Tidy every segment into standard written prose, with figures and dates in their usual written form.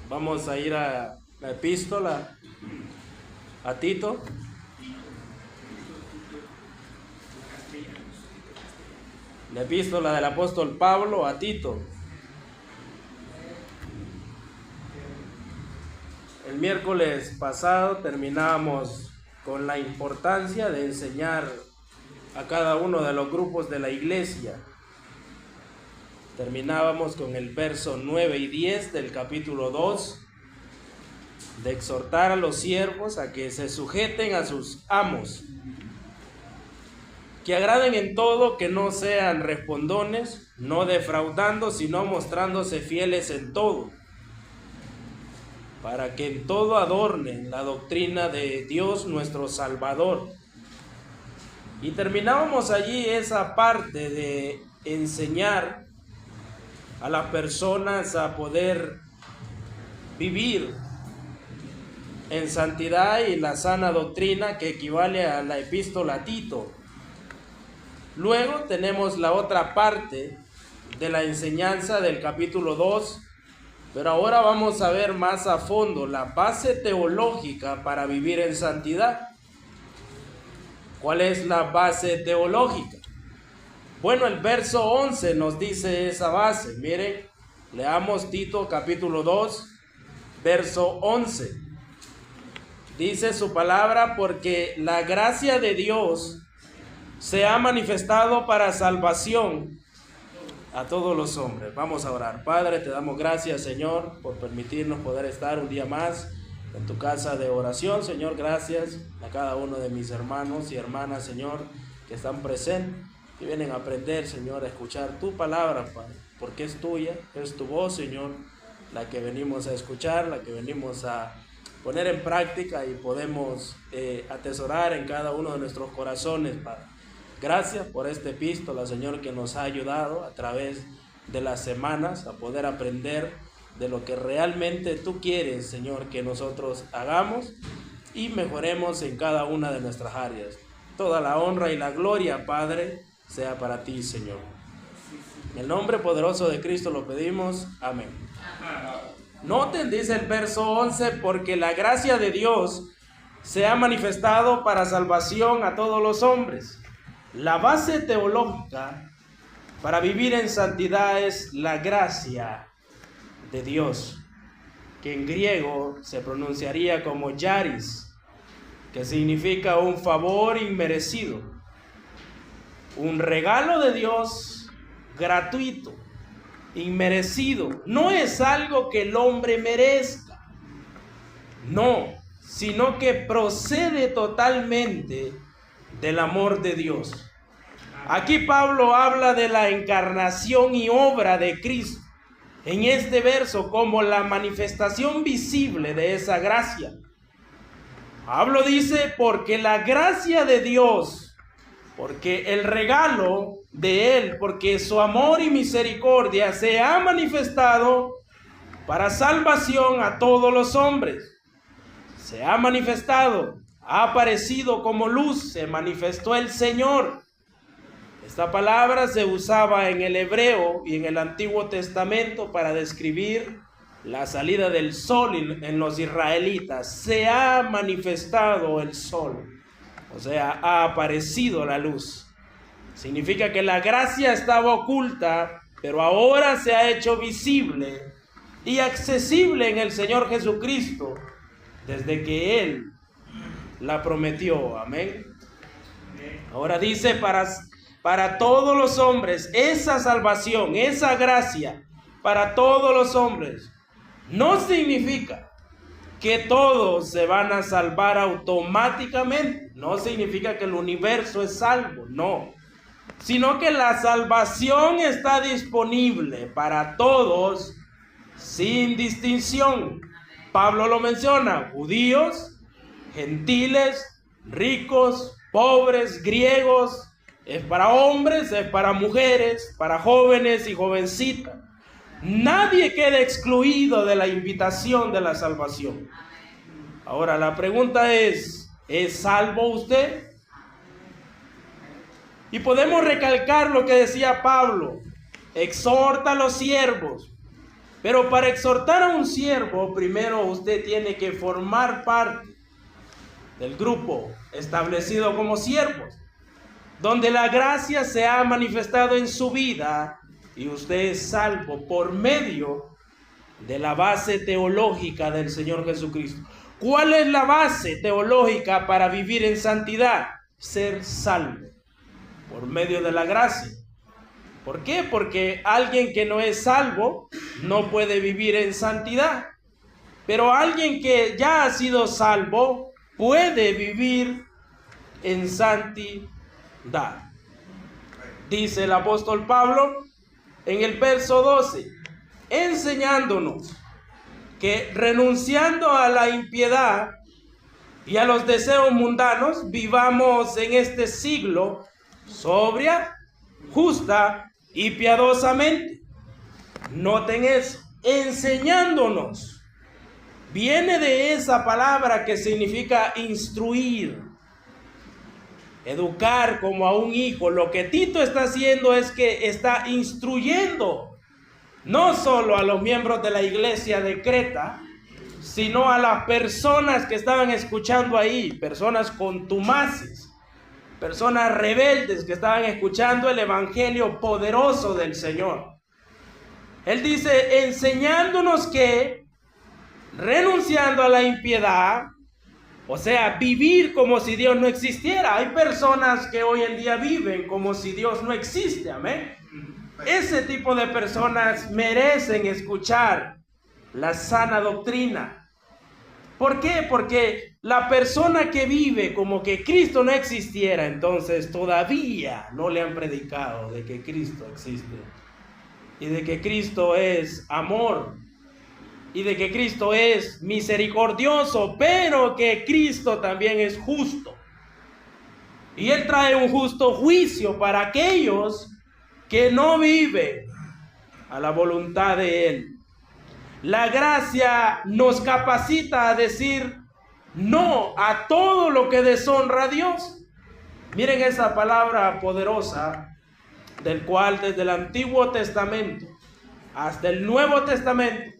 Vamos a ir a la epístola a Tito. La epístola del apóstol Pablo a Tito. El miércoles pasado terminamos con la importancia de enseñar a cada uno de los grupos de la iglesia. Terminábamos con el verso 9 y 10 del capítulo 2, de exhortar a los siervos a que se sujeten a sus amos, que agraden en todo, que no sean respondones, no defraudando, sino mostrándose fieles en todo, para que en todo adornen la doctrina de Dios nuestro Salvador. Y terminábamos allí esa parte de enseñar a las personas a poder vivir en santidad y la sana doctrina que equivale a la epístola a Tito. Luego tenemos la otra parte de la enseñanza del capítulo 2, pero ahora vamos a ver más a fondo la base teológica para vivir en santidad. ¿Cuál es la base teológica? Bueno, el verso 11 nos dice esa base. Miren, leamos Tito capítulo 2, verso 11. Dice su palabra: porque la gracia de Dios se ha manifestado para salvación a todos los hombres. Vamos a orar. Padre, te damos gracias, Señor, por permitirnos poder estar un día más en tu casa de oración. Señor, gracias a cada uno de mis hermanos y hermanas, Señor, que están presentes, que vienen a aprender, Señor, a escuchar tu palabra, Padre, porque es tuya, es tu voz, Señor, la que venimos a escuchar, la que venimos a poner en práctica y podemos atesorar en cada uno de nuestros corazones, Padre. Gracias por esta epístola, Señor, que nos ha ayudado a través de las semanas a poder aprender de lo que realmente tú quieres, Señor, que nosotros hagamos y mejoremos en cada una de nuestras áreas. Toda la honra y la gloria, Padre, sea para ti, Señor. En el nombre poderoso de Cristo lo pedimos. Amén. Noten, dice el verso 11, porque la gracia de Dios se ha manifestado para salvación a todos los hombres. La base teológica para vivir en santidad es la gracia de Dios, que en griego se pronunciaría como charis, que significa un favor inmerecido, un regalo de Dios gratuito, inmerecido. No es algo que el hombre merezca, no, sino que procede totalmente del amor de Dios. Aquí Pablo habla de la encarnación y obra de Cristo en este verso como la manifestación visible de esa gracia. Pablo dice: porque la gracia de Dios, porque el regalo de Él, porque su amor y misericordia se ha manifestado para salvación a todos los hombres. Se ha manifestado, ha aparecido como luz, se manifestó el Señor. Esta palabra se usaba en el hebreo y en el Antiguo Testamento para describir la salida del sol en los israelitas. Se ha manifestado el sol, o sea, ha aparecido la luz. Significa que la gracia estaba oculta, pero ahora se ha hecho visible y accesible en el Señor Jesucristo, desde que Él la prometió. Amén. Ahora dice para todos los hombres, esa salvación, esa gracia para todos los hombres. No significa que todos se van a salvar automáticamente, no significa que el universo es salvo, no, sino que la salvación está disponible para todos sin distinción. Pablo lo menciona: judíos, gentiles, ricos, pobres, griegos. Es para hombres, es para mujeres, para jóvenes y jovencitas. Nadie queda excluido de la invitación de la salvación. Ahora la pregunta ¿es salvo usted? Y podemos recalcar lo que decía Pablo: exhorta a los siervos Pero para exhortar a un siervo, primero usted tiene que formar parte del grupo establecido como siervos, donde la gracia se ha manifestado en su vida y usted es salvo por medio de la base teológica del Señor Jesucristo. ¿Cuál es la base teológica para vivir en santidad? Ser salvo por medio de la gracia. ¿Por qué? Porque alguien que no es salvo no puede vivir en santidad. Pero alguien que ya ha sido salvo puede vivir en santidad. Dice el apóstol Pablo en el verso 12, enseñándonos que renunciando a la impiedad y a los deseos mundanos, vivamos en este siglo sobria, justa y piadosamente. Noten eso, enseñándonos. Viene de esa palabra que significa instruir, educar como a un hijo. Lo que Tito está haciendo es que está instruyendo no solo a los miembros de la iglesia de Creta, sino a las personas que estaban escuchando ahí, personas contumaces, personas rebeldes que estaban escuchando el evangelio poderoso del Señor. Él dice, enseñándonos que, renunciando a la impiedad, o sea, vivir como si Dios no existiera. Hay personas que hoy en día viven como si Dios no existe, amén. Ese tipo de personas merecen escuchar la sana doctrina. ¿Por qué? Porque la persona que vive como que Cristo no existiera, entonces todavía no le han predicado de que Cristo existe y de que Cristo es amor y de que Cristo es misericordioso, pero que Cristo también es justo. Y Él trae un justo juicio para aquellos que no viven a la voluntad de Él. La gracia nos capacita a decir no a todo lo que deshonra a Dios. Miren esa palabra poderosa, del cual desde el Antiguo Testamento hasta el Nuevo Testamento,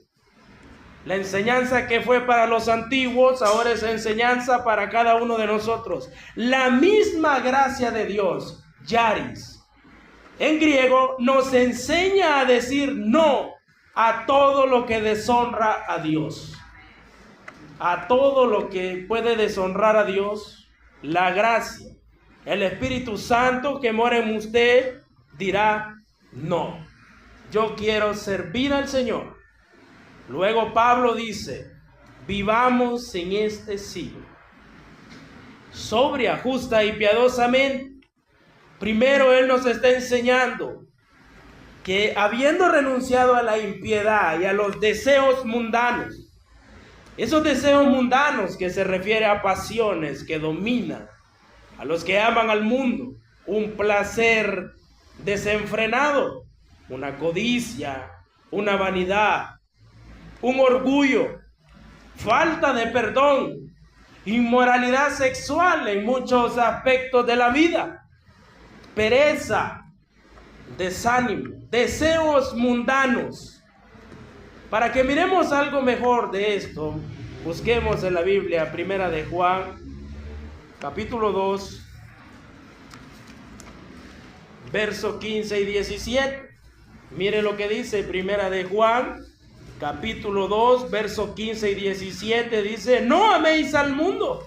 la enseñanza que fue para los antiguos, ahora es enseñanza para cada uno de nosotros. La misma gracia de Dios, charis, en griego, nos enseña a decir no a todo lo que deshonra a Dios. A todo lo que puede deshonrar a Dios, la gracia, el Espíritu Santo que mora en usted, dirá no. Yo quiero servir al Señor. Luego Pablo dice, vivamos en este siglo sobria, justa y piadosamente. Primero Él nos está enseñando que habiendo renunciado a la impiedad y a los deseos mundanos, esos deseos mundanos que se refiere a pasiones que dominan a los que aman al mundo, un placer desenfrenado, una codicia, una vanidad, un orgullo, falta de perdón, inmoralidad sexual en muchos aspectos de la vida, pereza, desánimo, deseos mundanos. Para que miremos algo mejor de esto, busquemos en la Biblia, Primera de Juan, capítulo 2, verso 15 y 17. Mire lo que dice Primera de Juan, capítulo 2, verso 15 y 17. Dice, no améis al mundo,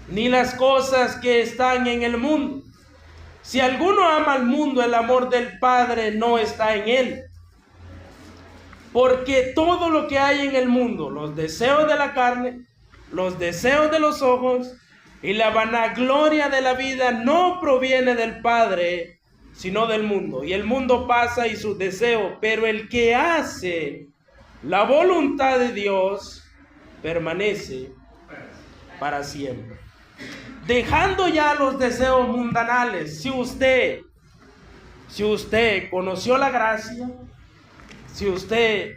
ni las cosas que están en el mundo. Si alguno ama al mundo, el amor del Padre no está en él. Porque todo lo que hay en el mundo, los deseos de la carne, los deseos de los ojos y la vanagloria de la vida, no proviene del Padre, sino del mundo. Y el mundo pasa y sus deseos, pero el que hace la voluntad de Dios permanece para siempre. Dejando ya los deseos mundanales, si usted conoció la gracia, si usted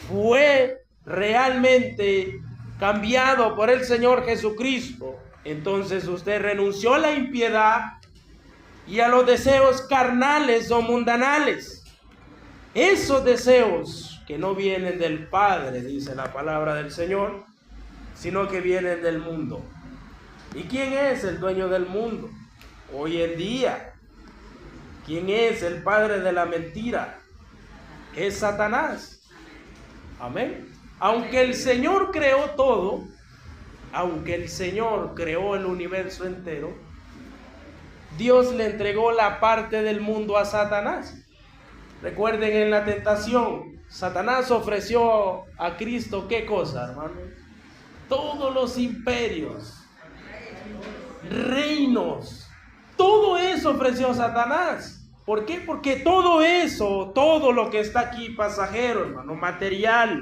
fue realmente cambiado por el Señor Jesucristo, entonces usted renunció a la impiedad y a los deseos carnales o mundanales. Esos deseos que no vienen del Padre, dice la palabra del Señor, sino que vienen del mundo. ¿Y quién es el dueño del mundo hoy en día? ¿Quién es el padre de la mentira? Es Satanás. Amén. Aunque el Señor creó todo, aunque el Señor creó el universo entero, Dios le entregó la parte del mundo a Satanás. Recuerden, en la tentación, Satanás ofreció a Cristo, ¿qué cosa, hermano? Todos los imperios, reinos, todo eso ofreció Satanás. ¿Por qué? Porque todo eso, todo lo que está aquí pasajero, hermano, material,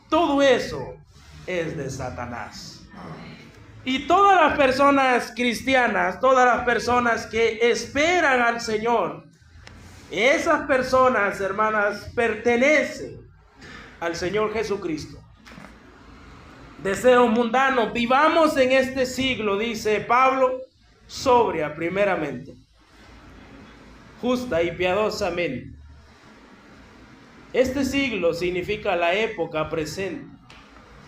todo eso es de Satanás. Y todas las personas cristianas, todas las personas que esperan al Señor, esas personas, hermanas, pertenecen al Señor Jesucristo. Deseos mundanos, vivamos en este siglo, dice Pablo, sobria primeramente, justa y piadosamente. Este siglo significa la época presente,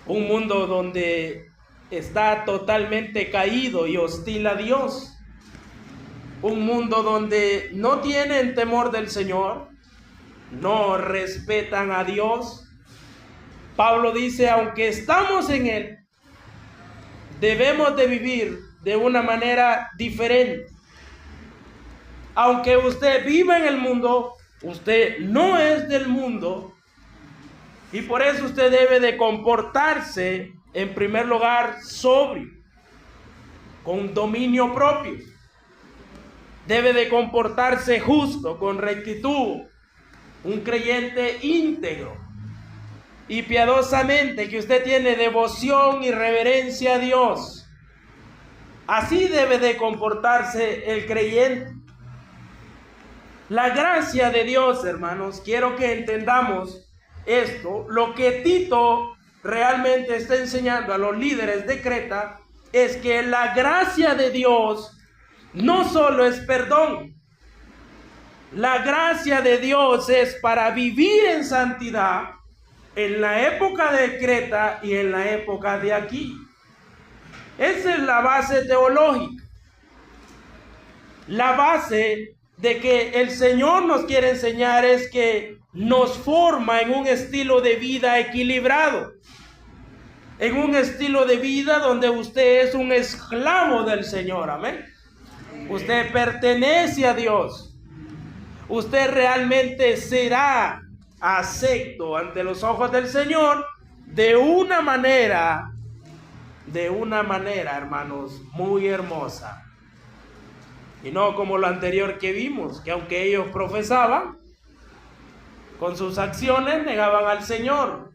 un mundo donde está totalmente caído y hostil a Dios, un mundo donde no tienen temor del Señor, no respetan a Dios. Pablo dice, aunque estamos en él, debemos de vivir de una manera diferente. Aunque usted viva en el mundo, usted no es del mundo, y por eso usted debe de comportarse, en primer lugar, sobrio, con dominio propio. Debe de comportarse justo, con rectitud, un creyente íntegro y piadosamente, que usted tiene devoción y reverencia a Dios. Así debe de comportarse el creyente. La gracia de Dios, hermanos, quiero que entendamos esto. Lo que Tito realmente está enseñando a los líderes de Creta es que la gracia de Dios no solo es perdón. La gracia de Dios es para vivir en santidad en la época de Creta y en la época de aquí. Esa es la base teológica. La base de que el Señor nos quiere enseñar es que nos forma en un estilo de vida equilibrado, en un estilo de vida donde usted es un esclavo del Señor, amén. Usted pertenece a Dios. Usted realmente será acepto ante los ojos del Señor de una manera, hermanos, muy hermosa. Y no como lo anterior que vimos, que aunque ellos profesaban, con sus acciones negaban al Señor.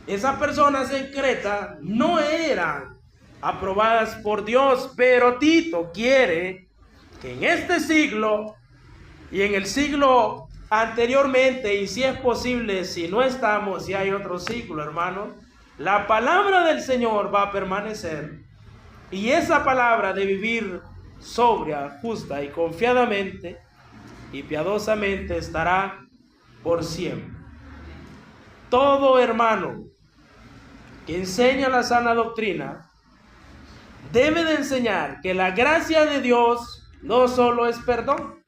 Esas personas en Creta no eran aprobadas por Dios, pero Tito quiere que en este siglo y en el siglo anteriormente, y si es posible, si no estamos, si hay otro siglo, hermano, la palabra del Señor va a permanecer, y esa palabra de vivir sobria, justa y confiadamente y piadosamente estará por siempre. Todo hermano que enseña la sana doctrina debe de enseñar que la gracia de Dios no solo es perdón,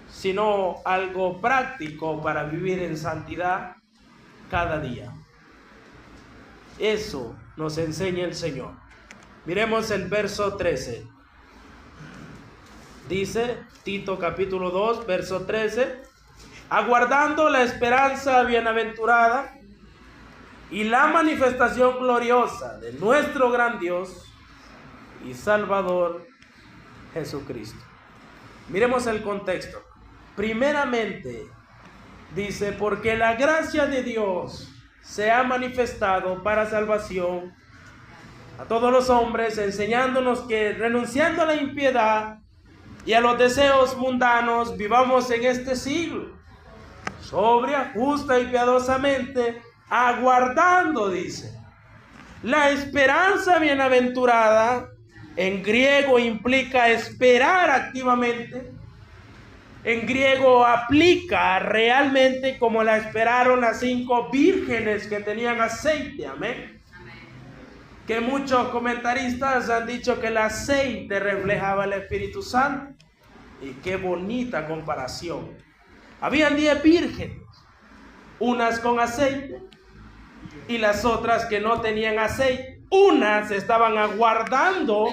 sino algo práctico para vivir en santidad cada día. Eso nos enseña el Señor. Miremos el verso 13. Dice Tito capítulo 2, verso 13: aguardando la esperanza bienaventurada y la manifestación gloriosa de nuestro gran Dios y Salvador Jesucristo. Miremos el contexto. Primeramente, dice, porque la gracia de Dios se ha manifestado para salvación a todos los hombres, enseñándonos que renunciando a la impiedad y a los deseos mundanos, vivamos en este siglo sobria, justa y piadosamente, aguardando, dice, la esperanza bienaventurada. En griego implica esperar activamente, en griego aplica realmente como la esperaron las 5 vírgenes que tenían aceite. Amén. Que muchos comentaristas han dicho que el aceite reflejaba el Espíritu Santo. Y qué bonita comparación. Habían 10 vírgenes, unas con aceite y las otras que no tenían aceite. Unas estaban aguardando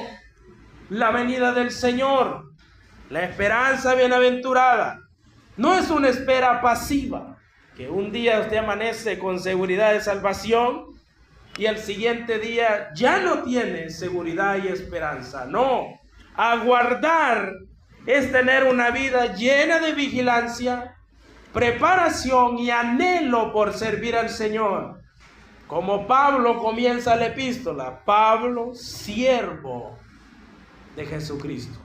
la venida del Señor. La esperanza bienaventurada no es una espera pasiva, que un día usted amanece con seguridad de salvación y el siguiente día ya no tiene seguridad y esperanza. No, aguardar es tener una vida llena de vigilancia, preparación y anhelo por servir al Señor. Como Pablo comienza la epístola, Pablo, siervo de Jesucristo.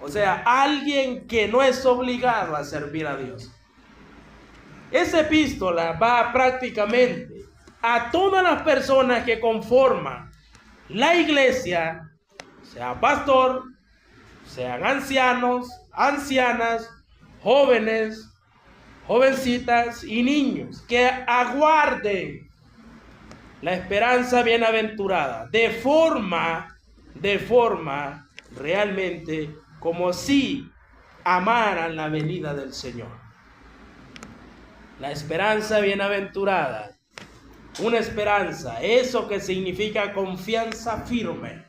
O sea, alguien que no es obligado a servir a Dios. Esa epístola va prácticamente a todas las personas que conforman la iglesia, sea pastor, sean ancianos, ancianas, jóvenes, jovencitas y niños, que aguarden la esperanza bienaventurada de forma realmente como si amaran la venida del Señor. La esperanza bienaventurada, una esperanza, eso que significa confianza firme.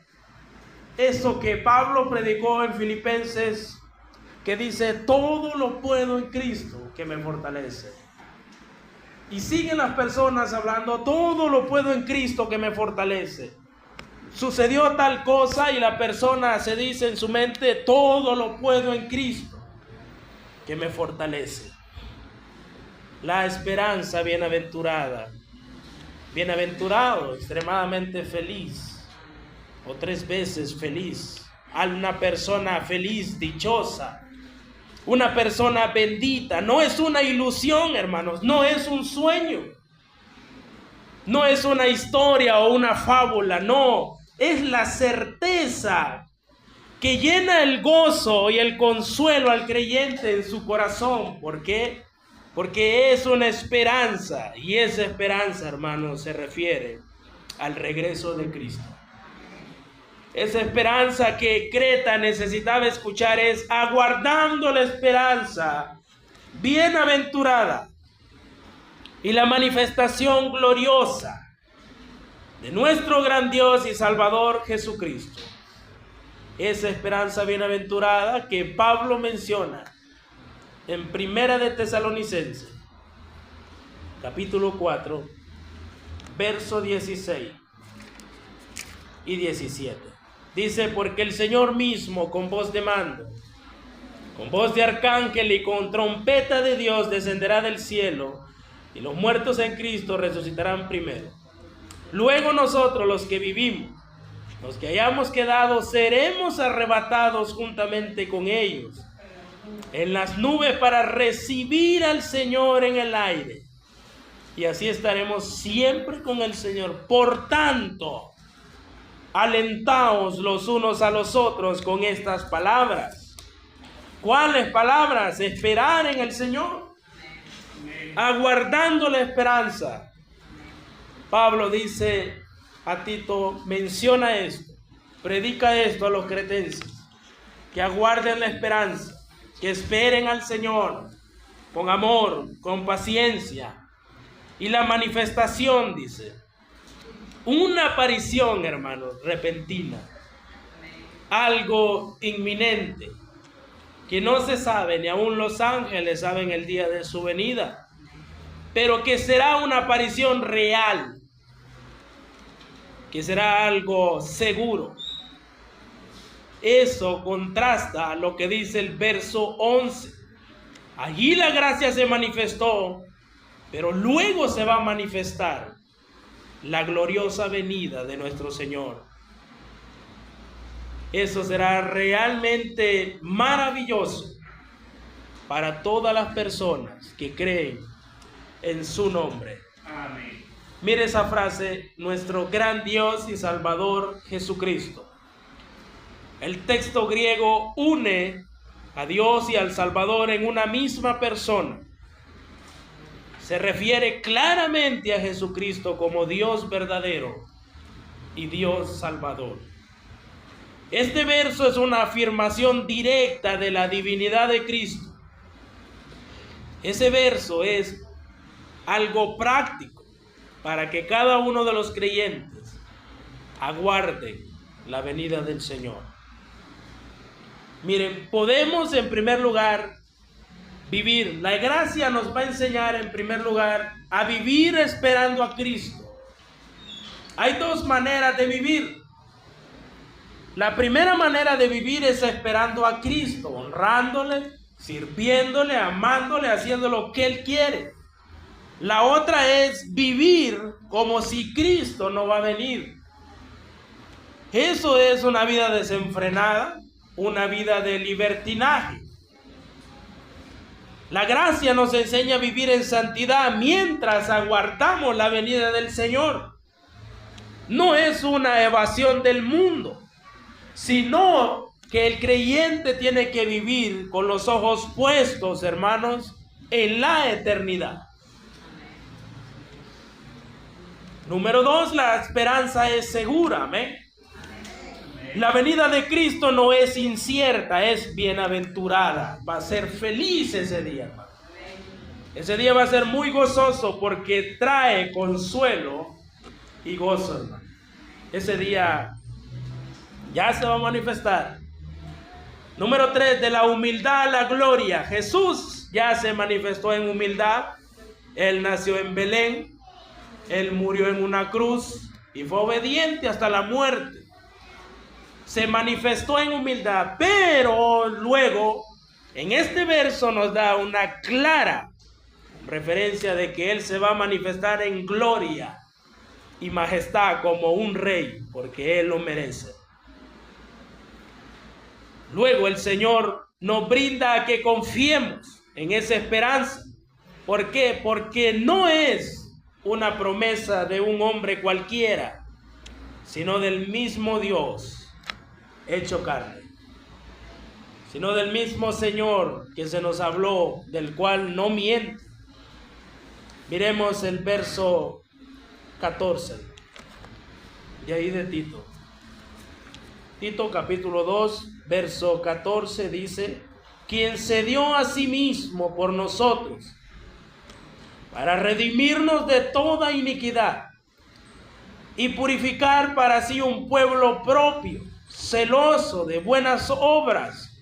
Eso que Pablo predicó en Filipenses, que dice, todo lo puedo en Cristo que me fortalece. Y siguen las personas hablando, todo lo puedo en Cristo que me fortalece. Sucedió tal cosa y la persona se dice en su mente, todo lo puedo en Cristo que me fortalece. La esperanza bienaventurada, bienaventurado, extremadamente feliz, o 3 veces feliz, a una persona feliz, dichosa, una persona bendita. No es una ilusión, hermanos, no es un sueño, no es una historia o una fábula, no, es la certeza que llena el gozo y el consuelo al creyente en su corazón. ¿Por qué? Porque es una esperanza, y esa esperanza, hermanos, se refiere al regreso de Cristo. Esa esperanza que Creta necesitaba escuchar es aguardando la esperanza bienaventurada y la manifestación gloriosa de nuestro gran Dios y Salvador Jesucristo. Esa esperanza bienaventurada que Pablo menciona en Primera de Tesalonicenses, capítulo 4, verso 16 y 17. Dice, porque el Señor mismo con voz de mando, con voz de arcángel y con trompeta de Dios descenderá del cielo, y los muertos en Cristo resucitarán primero. Luego nosotros, los que vivimos, los que hayamos quedado, seremos arrebatados juntamente con ellos en las nubes para recibir al Señor en el aire. Y así estaremos siempre con el Señor. Por tanto, alentaos los unos a los otros con estas palabras. ¿Cuáles palabras? Esperar en el Señor, aguardando la esperanza. Pablo dice a Tito, menciona esto, predica esto a los cretenses, que aguarden la esperanza, que esperen al Señor con amor, con paciencia. Y la manifestación, dice, una aparición, hermanos, repentina, algo inminente, que no se sabe, ni aun los ángeles saben el día de su venida, pero que será una aparición real, que será algo seguro. Eso contrasta a lo que dice el verso 11. Allí la gracia se manifestó, pero luego se va a manifestar la gloriosa venida de nuestro Señor. Eso será realmente maravilloso para todas las personas que creen en su nombre. Amén. Mire esa frase, nuestro gran Dios y Salvador Jesucristo. El texto griego une a Dios y al Salvador en una misma persona. Se refiere claramente a Jesucristo como Dios verdadero y Dios Salvador. Este verso es una afirmación directa de la divinidad de Cristo. Ese verso es algo práctico para que cada uno de los creyentes aguarde la venida del Señor. Miren, podemos en primer lugar vivir. La gracia nos va a enseñar en primer lugar a vivir esperando a Cristo. Hay dos maneras de vivir. La primera manera de vivir es esperando a Cristo, honrándole, sirviéndole, amándole, haciendo lo que Él quiere. La otra es vivir como si Cristo no va a venir. Eso es una vida desenfrenada, una vida de libertinaje. La gracia nos enseña a vivir en santidad mientras aguardamos la venida del Señor. No es una evasión del mundo, sino que el creyente tiene que vivir con los ojos puestos, hermanos, en la eternidad. Número 2, la esperanza es segura, amén. La venida de Cristo no es incierta, es bienaventurada. Va a ser feliz ese día, hermano. Ese día va a ser muy gozoso porque trae consuelo y gozo, hermano. Ese día ya se va a manifestar. Número 3, de la humildad a la gloria. Jesús ya se manifestó en humildad. Él nació en Belén. Él murió en una cruz y fue obediente hasta la muerte. Se manifestó en humildad, pero luego en este verso nos da una clara referencia de que Él se va a manifestar en gloria y majestad como un rey, porque Él lo merece. Luego el Señor nos brinda a que confiemos en esa esperanza. ¿Por qué? Porque no es una promesa de un hombre cualquiera, sino del mismo Dios hecho carne, sino del mismo Señor que se nos habló, del cual no miente. Miremos el verso 14 de ahí de Tito. Tito capítulo 2, verso 14 dice: quien se dio a sí mismo por nosotros para redimirnos de toda iniquidad y purificar para sí un pueblo propio, celoso de buenas obras.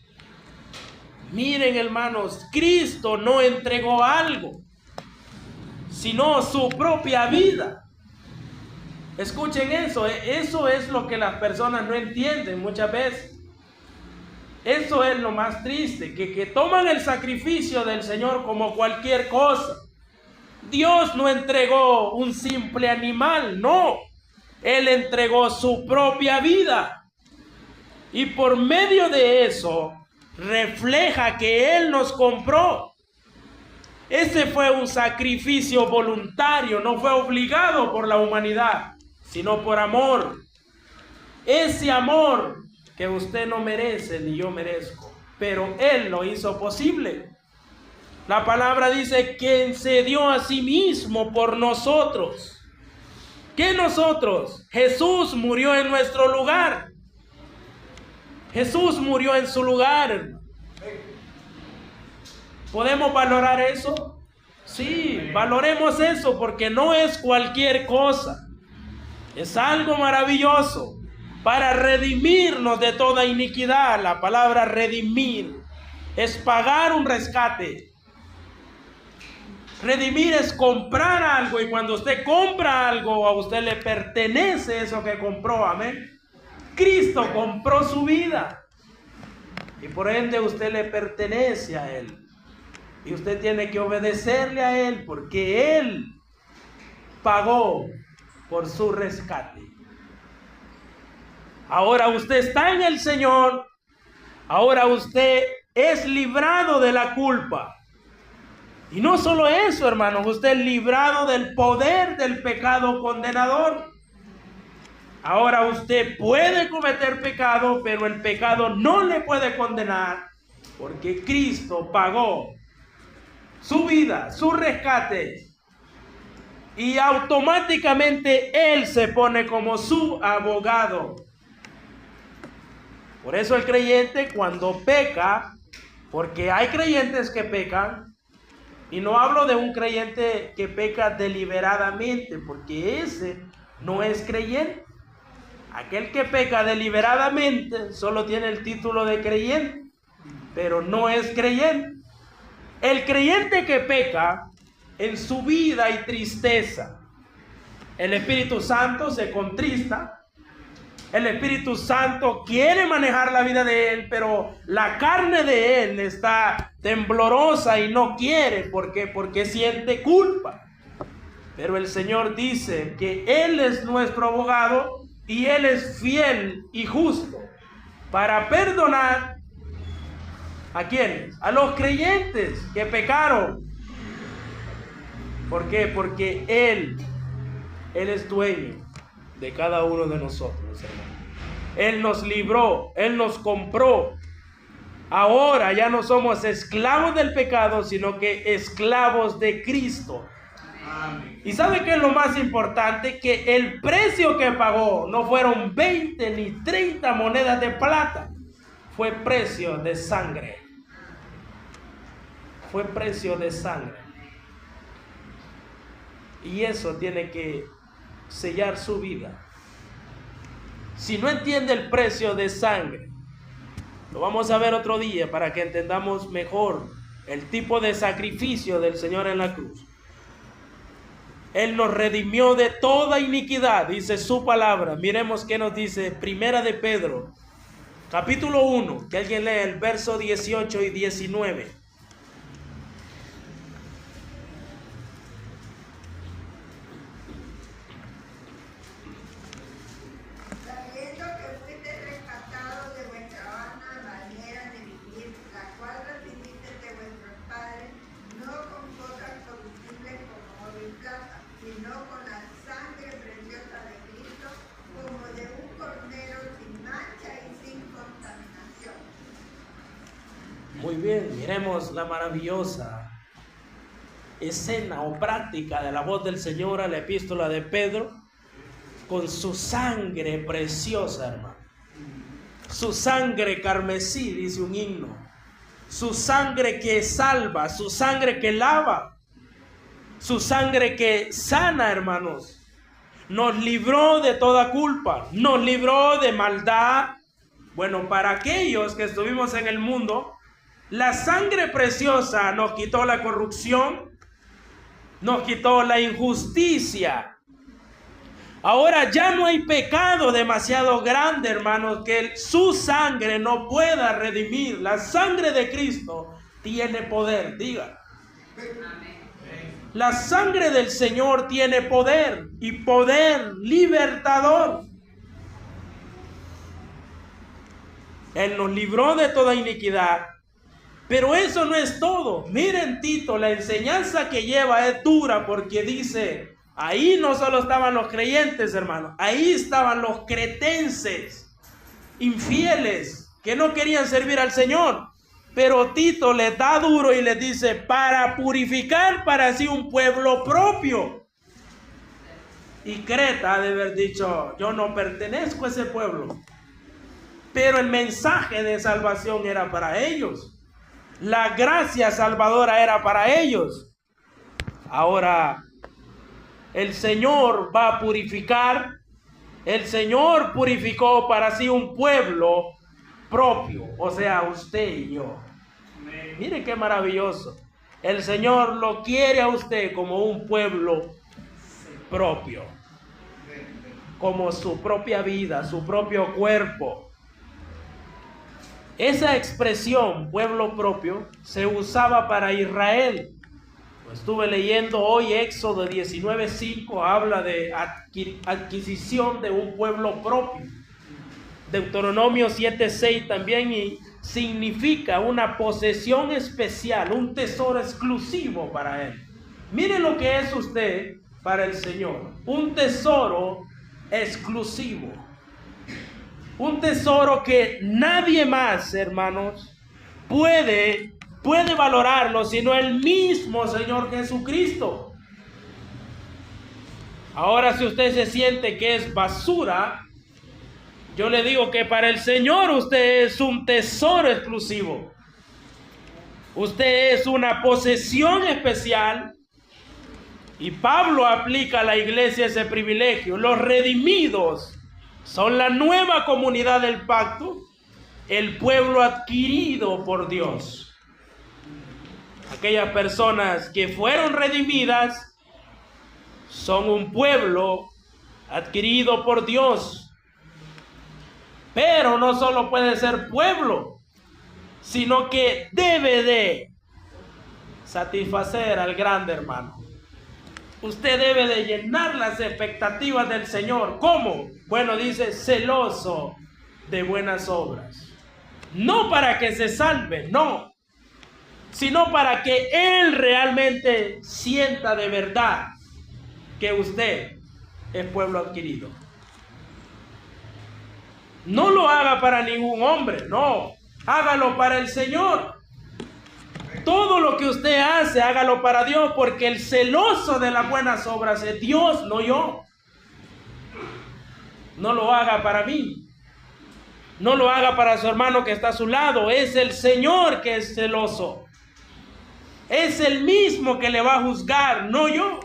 Miren, hermanos, Cristo no entregó algo, sino su propia vida. Escuchen eso, eso es lo que las personas no entienden muchas veces. Eso es lo más triste, que toman el sacrificio del Señor como cualquier cosa. Dios no entregó un simple animal, no. Él entregó su propia vida. Y por medio de eso, refleja que Él nos compró. Ese fue un sacrificio voluntario, no fue obligado por la humanidad, sino por amor. Ese amor que usted no merece ni yo merezco, pero Él lo hizo posible. La palabra dice: quien se dio a sí mismo por nosotros. ¿Qué nosotros? Jesús murió en nuestro lugar. Jesús murió en su lugar. ¿Podemos valorar eso? Sí, valoremos eso, porque no es cualquier cosa. Es algo maravilloso para redimirnos de toda iniquidad. La palabra redimir es pagar un rescate. Redimir es comprar algo, y cuando usted compra algo, a usted le pertenece eso que compró, amén. Cristo compró su vida y por ende usted le pertenece a Él, y usted tiene que obedecerle a Él porque Él pagó por su rescate. Ahora usted está en el Señor, ahora usted es librado de la culpa. Y no solo eso, hermanos, usted es librado del poder del pecado condenador. Ahora usted puede cometer pecado, pero el pecado no le puede condenar, porque Cristo pagó su vida, su rescate, y automáticamente Él se pone como su abogado. Por eso el creyente cuando peca, porque hay creyentes que pecan, y no hablo de un creyente que peca deliberadamente, porque ese no es creyente. Aquel que peca deliberadamente solo tiene el título de creyente, pero no es creyente. El creyente que peca, en su vida hay tristeza. El Espíritu Santo se contrista. El Espíritu Santo quiere manejar la vida de él, pero la carne de él está temblorosa y no quiere. ¿Por qué? Porque siente culpa. Pero el Señor dice que Él es nuestro abogado y Él es fiel y justo para perdonar ¿a quiénes? A los creyentes que pecaron. ¿Por qué? Porque Él es dueño de cada uno de nosotros, hermano. Él nos libró, Él nos compró. Ahora ya no somos esclavos del pecado, sino que esclavos de Cristo. Amén. ¿Y sabe qué es lo más importante? Que el precio que pagó no fueron 20 ni 30 monedas de plata. Fue precio de sangre. Fue precio de sangre. Y eso tiene que sellar su vida. Si no entiende el precio de sangre, lo vamos a ver otro día para que entendamos mejor el tipo de sacrificio del Señor en la cruz. Él nos redimió de toda iniquidad, dice su palabra. Miremos qué nos dice Primera de Pedro, capítulo 1, que alguien lea el verso 18 y 19. Muy bien, miremos la maravillosa escena o práctica de la voz del Señor a la epístola de Pedro, con su sangre preciosa, hermano. Su sangre carmesí, dice un himno. Su sangre que salva, su sangre que lava, su sangre que sana, hermanos. Nos libró de toda culpa, nos libró de maldad. Bueno, para aquellos que estuvimos en el mundo, la sangre preciosa nos quitó la corrupción, nos quitó la injusticia. Ahora ya no hay pecado demasiado grande, hermanos, que su sangre no pueda redimir. La sangre de Cristo tiene poder, diga. La sangre del Señor tiene poder, y poder libertador. Él nos libró de toda iniquidad. Pero eso no es todo. Miren, Tito, la enseñanza que lleva es dura, porque dice, ahí no solo estaban los creyentes, hermanos, ahí estaban los cretenses, infieles, que no querían servir al Señor. Pero Tito les da duro y les dice, para purificar para sí un pueblo propio. Y Creta ha de haber dicho, yo no pertenezco a ese pueblo. Pero el mensaje de salvación era para ellos. La gracia salvadora era para ellos. Ahora, el Señor va a purificar. El Señor purificó para sí un pueblo propio, o sea, usted y yo. Mire qué maravilloso. El Señor lo quiere a usted como un pueblo propio, como su propia vida, su propio cuerpo. Esa expresión, pueblo propio, se usaba para Israel. Estuve leyendo hoy Éxodo 19:5, habla de adquisición de un pueblo propio. Deuteronomio 7:6 también, y significa una posesión especial, un tesoro exclusivo para Él. Mire lo que es usted para el Señor, un tesoro exclusivo. Un tesoro que nadie más, hermanos, puede valorarlo sino el mismo Señor Jesucristo. Ahora, si usted se siente que es basura, yo le digo que para el Señor usted es un tesoro exclusivo. Usted es una posesión especial. Y Pablo aplica a la iglesia ese privilegio. Los redimidos son la nueva comunidad del pacto, el pueblo adquirido por Dios. Aquellas personas que fueron redimidas son un pueblo adquirido por Dios. Pero no solo puede ser pueblo, sino que debe de satisfacer al grande hermano. Usted debe de llenar las expectativas del Señor. ¿Cómo? Bueno, dice, celoso de buenas obras. No para que se salve, no, sino para que Él realmente sienta de verdad que usted es pueblo adquirido. No lo haga para ningún hombre, no, hágalo para el Señor. Todo lo que usted hace, hágalo para Dios, porque el celoso de las buenas obras es Dios, no yo. No lo haga para mí. No lo haga para su hermano que está a su lado. Es el Señor que es celoso. Es el mismo que le va a juzgar, no yo.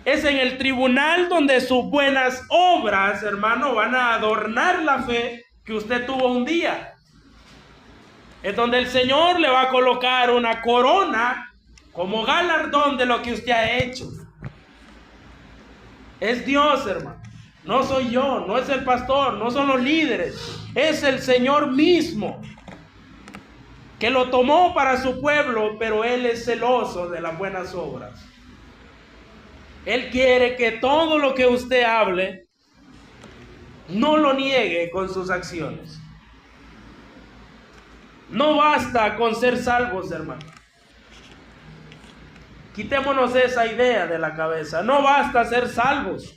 Es en el tribunal donde sus buenas obras, hermano, van a adornar la fe que usted tuvo un día. Es donde el Señor le va a colocar una corona como galardón de lo que usted ha hecho. Es Dios, hermano. No soy yo, no es el pastor, no son los líderes. Es el Señor mismo que lo tomó para su pueblo, pero Él es celoso de las buenas obras. Él quiere que todo lo que usted hable no lo niegue con sus acciones. No basta con ser salvos, hermano. Quitémonos esa idea de la cabeza. No basta ser salvos.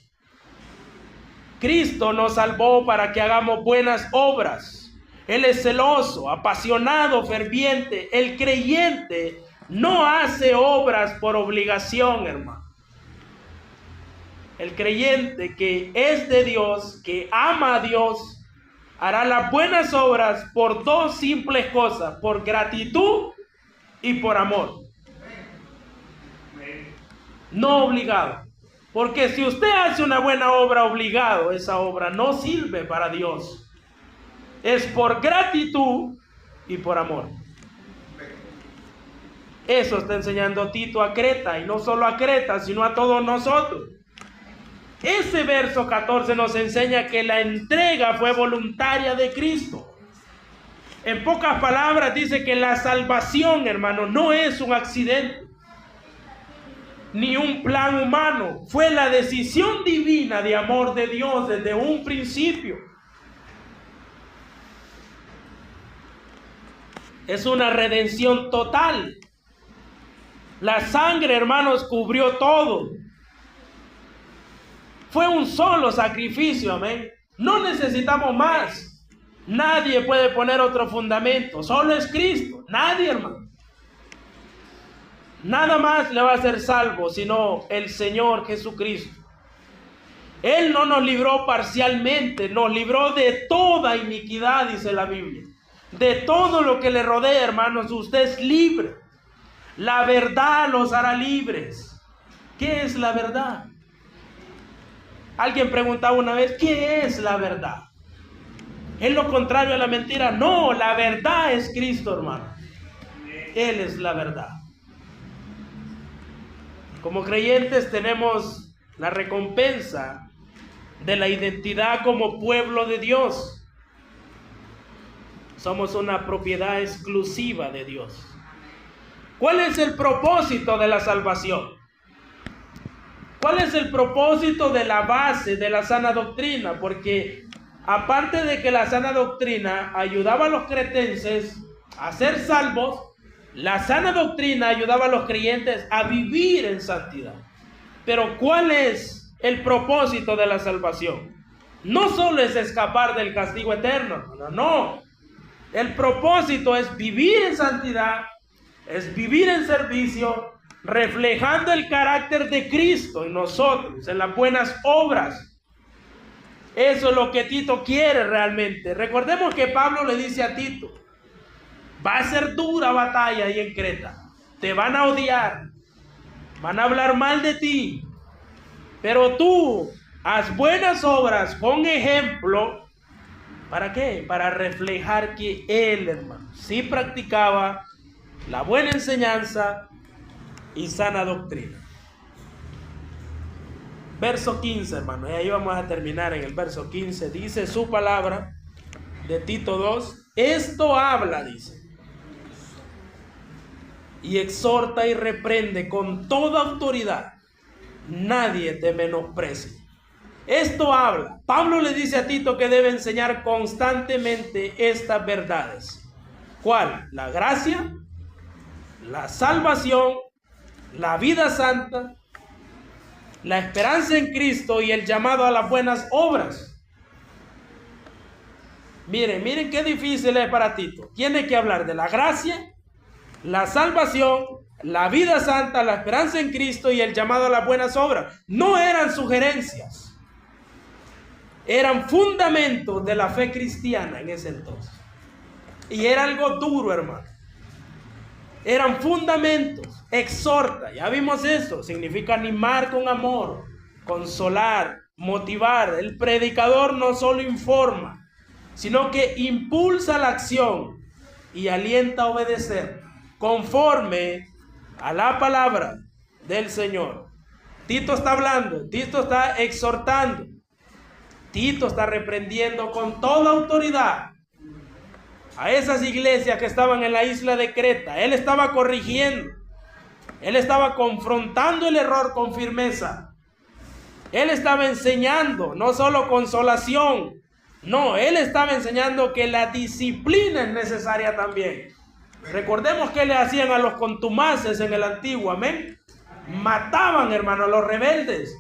Cristo nos salvó para que hagamos buenas obras. Él es celoso, apasionado, ferviente. El creyente no hace obras por obligación, hermano. El creyente que es de Dios, que ama a Dios, hará las buenas obras por dos simples cosas: por gratitud y por amor. No obligado. Porque si usted hace una buena obra obligado, esa obra no sirve para Dios. Es por gratitud y por amor. Eso está enseñando Tito a Creta, y no solo a Creta, sino a todos nosotros. Ese verso 14 nos enseña que la entrega fue voluntaria de Cristo. En pocas palabras dice que la salvación, hermano, no es un accidente ni un plan humano. Fue la decisión divina de amor de Dios desde un principio. Es una redención total. La sangre, hermanos, cubrió todo. Fue un solo sacrificio, amén. No necesitamos más. Nadie puede poner otro fundamento. Solo es Cristo. Nadie, hermano. Nada más le va a hacer salvo, sino el Señor Jesucristo. Él no nos libró parcialmente, nos libró de toda iniquidad, dice la Biblia. De todo lo que le rodea, hermanos, usted es libre. La verdad los hará libres. ¿Qué es la verdad? Alguien preguntaba una vez, ¿qué es la verdad? ¿Es lo contrario a la mentira? No, la verdad es Cristo, hermano. Él es la verdad. Como creyentes tenemos la recompensa de la identidad como pueblo de Dios. Somos una propiedad exclusiva de Dios. ¿Cuál es el propósito de la salvación? ¿Cuál es el propósito de la base de la sana doctrina? Porque aparte de que la sana doctrina ayudaba a los cretenses a ser salvos, la sana doctrina ayudaba a los creyentes a vivir en santidad. Pero ¿cuál es el propósito de la salvación? No solo es escapar del castigo eterno, no. El propósito es vivir en santidad, es vivir en servicio, reflejando el carácter de Cristo en nosotros, en las buenas obras. Eso es lo que Tito quiere realmente. Recordemos que Pablo le dice a Tito, va a ser dura batalla ahí en Creta. Te van a odiar, van a hablar mal de ti, pero tú haz buenas obras con ejemplo. ¿Para qué? Para reflejar que él, hermano, sí practicaba la buena enseñanza y sana doctrina. Verso 15, hermano, y ahí vamos a terminar en el verso 15. Dice su palabra de Tito 2, esto habla, dice, y exhorta y reprende con toda autoridad, nadie te menosprecie. Esto habla. Pablo le dice a Tito que debe enseñar constantemente estas verdades. ¿Cuál? La gracia, la salvación, la vida santa, la esperanza en Cristo y el llamado a las buenas obras. Miren qué difícil es para Tito. Tiene que hablar de la gracia, la salvación, la vida santa, la esperanza en Cristo y el llamado a las buenas obras. No eran sugerencias. Eran fundamentos de la fe cristiana en ese entonces. Y era algo duro, hermano. Eran fundamentos. Exhorta, ya vimos eso. Significa animar con amor, consolar, motivar. El predicador no solo informa, sino que impulsa la acción y alienta a obedecer conforme a la palabra del Señor. Tito está hablando, Tito está exhortando. Tito está reprendiendo con toda autoridad a esas iglesias que estaban en la isla de Creta. Él estaba corrigiendo, él estaba confrontando el error con firmeza. Él estaba enseñando, no solo consolación, no, él estaba enseñando que la disciplina es necesaria también. Recordemos que le hacían a los contumaces en el antiguo, amén. Mataban, hermano, a los rebeldes.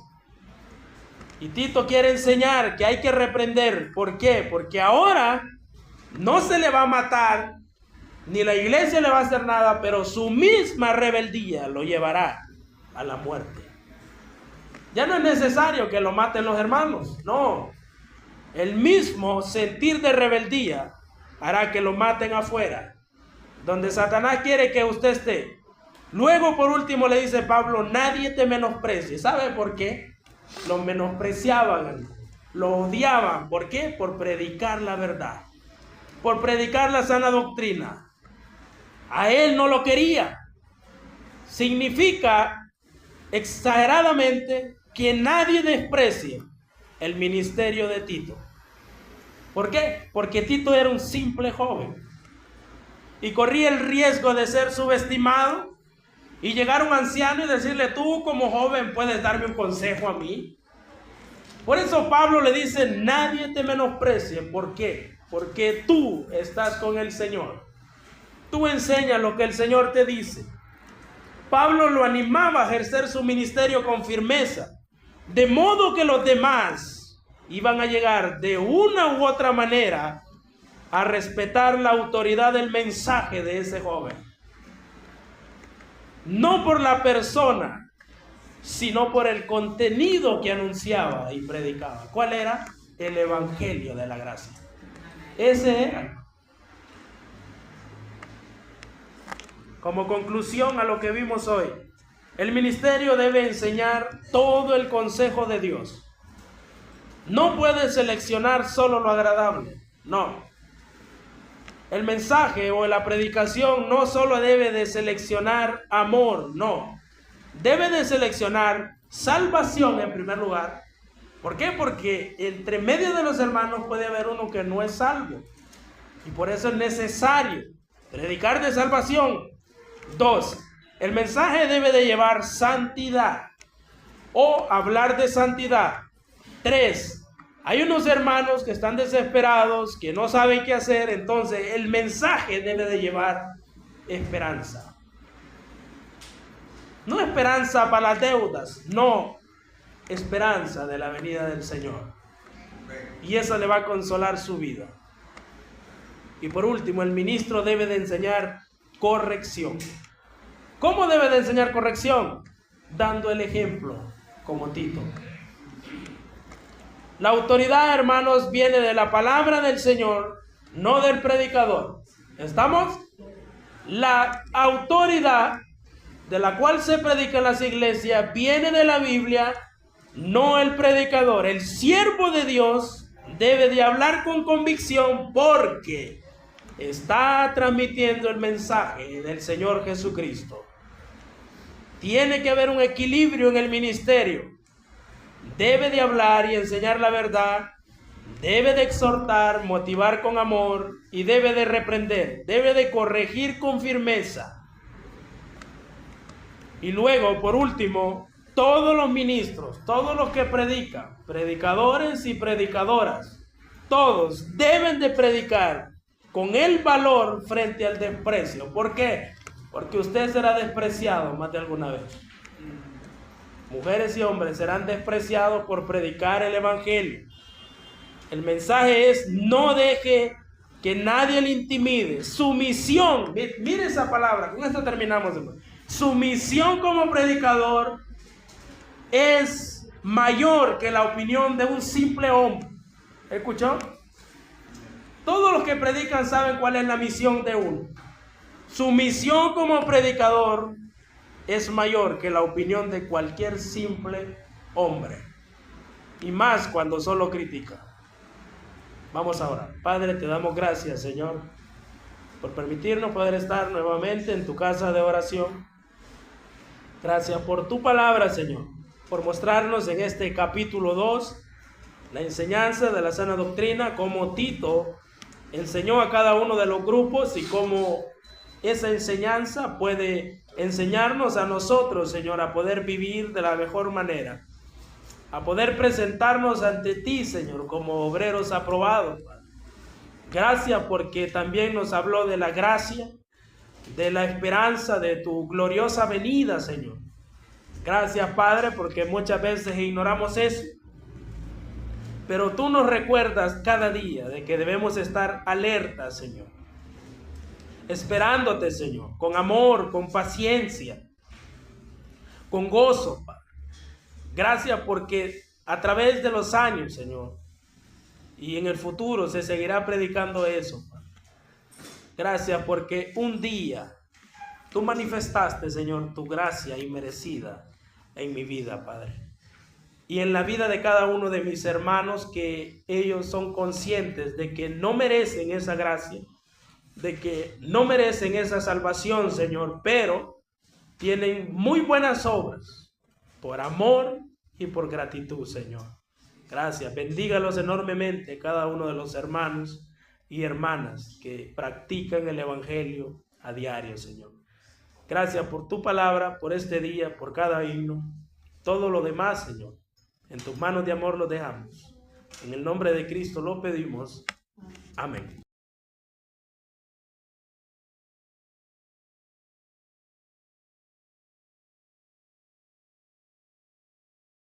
Y Tito quiere enseñar que hay que reprender. ¿Por qué? Porque ahora no se le va a matar, ni la iglesia le va a hacer nada, pero su misma rebeldía lo llevará a la muerte. Ya no es necesario que lo maten los hermanos, no. El mismo sentir de rebeldía hará que lo maten afuera, donde Satanás quiere que usted esté. Luego, por último, le dice Pablo, nadie te menosprecie. ¿Sabe por qué? Lo menospreciaban, lo odiaban. ¿Por qué? Por predicar la verdad, por predicar la sana doctrina. A él no lo quería. Significa exageradamente que nadie desprecie el ministerio de Tito. ¿Por qué? Porque Tito era un simple joven y corría el riesgo de ser subestimado y llegar un anciano y decirle, tú como joven puedes darme un consejo a mí. Por eso Pablo le dice, nadie te menosprecie. ¿Por qué? Porque tú estás con el Señor. Tú enseñas lo que el Señor te dice. Pablo lo animaba a ejercer su ministerio con firmeza, de modo que los demás iban a llegar de una u otra manera a respetar la autoridad del mensaje de ese joven. No por la persona, sino por el contenido que anunciaba y predicaba. ¿Cuál era? El evangelio de la gracia. Ese era. Como conclusión a lo que vimos hoy, el ministerio debe enseñar todo el consejo de Dios. No puede seleccionar solo lo agradable, no. El mensaje o la predicación no solo debe de seleccionar amor, no. Debe de seleccionar salvación en primer lugar. ¿Por qué? Porque entre medio de los hermanos puede haber uno que no es salvo. Y por eso es necesario predicar de salvación. 2. El mensaje debe de llevar santidad o hablar de santidad. 3. Hay unos hermanos que están desesperados, que no saben qué hacer, entonces el mensaje debe de llevar esperanza. No esperanza para las deudas, no, esperanza de la venida del Señor. Y eso le va a consolar su vida. Y por último, el ministro debe de enseñar corrección. ¿Cómo debe de enseñar corrección? Dando el ejemplo, como Tito. La autoridad, hermanos, viene de la palabra del Señor, no del predicador. ¿Estamos? La autoridad de la cual se predica en las iglesias viene de la Biblia, no el predicador. El siervo de Dios debe de hablar con convicción porque está transmitiendo el mensaje del Señor Jesucristo. Tiene que haber un equilibrio en el ministerio. Debe de hablar y enseñar la verdad, debe de exhortar, motivar con amor y debe de reprender, debe de corregir con firmeza. Y luego, por último, todos los ministros, todos los que predican, predicadores y predicadoras, todos deben de predicar con el valor frente al desprecio. ¿Por qué? Porque usted será despreciado más de alguna vez. Mujeres y hombres serán despreciados por predicar el evangelio. El mensaje es: no deje que nadie le intimide. Su misión, mire esa palabra, con esto terminamos, hermano. Su misión como predicador es mayor que la opinión de un simple hombre. ¿Escuchó? Todos los que predican saben cuál es la misión de uno. Su misión como predicador es mayor que la opinión de cualquier simple hombre. Y más cuando solo critica. Vamos a orar. Padre, te damos gracias, Señor, por permitirnos poder estar nuevamente en tu casa de oración. Gracias por tu palabra, Señor, por mostrarnos en este capítulo 2 la enseñanza de la sana doctrina, como Tito enseñó a cada uno de los grupos y cómo esa enseñanza puede enseñarnos a nosotros, Señor, a poder vivir de la mejor manera, a poder presentarnos ante ti, Señor, como obreros aprobados. Gracias porque también nos habló de la gracia, de la esperanza de tu gloriosa venida, Señor. Gracias, Padre, porque muchas veces ignoramos eso. Pero tú nos recuerdas cada día de que debemos estar alertas, Señor. Esperándote, Señor, con amor, con paciencia, con gozo, Padre. Gracias porque a través de los años, Señor, y en el futuro se seguirá predicando eso, Padre. Gracias porque un día tú manifestaste, Señor, tu gracia inmerecida en mi vida, Padre. Y en la vida de cada uno de mis hermanos, que ellos son conscientes de que no merecen esa gracia, de que no merecen esa salvación, Señor, pero tienen muy buenas obras, por amor y por gratitud, Señor. Gracias, bendígalos enormemente cada uno de los hermanos y hermanas que practican el evangelio a diario, Señor. Gracias por tu palabra, por este día, por cada himno, todo lo demás, Señor. En tus manos de amor lo dejamos. En el nombre de Cristo lo pedimos. Amén.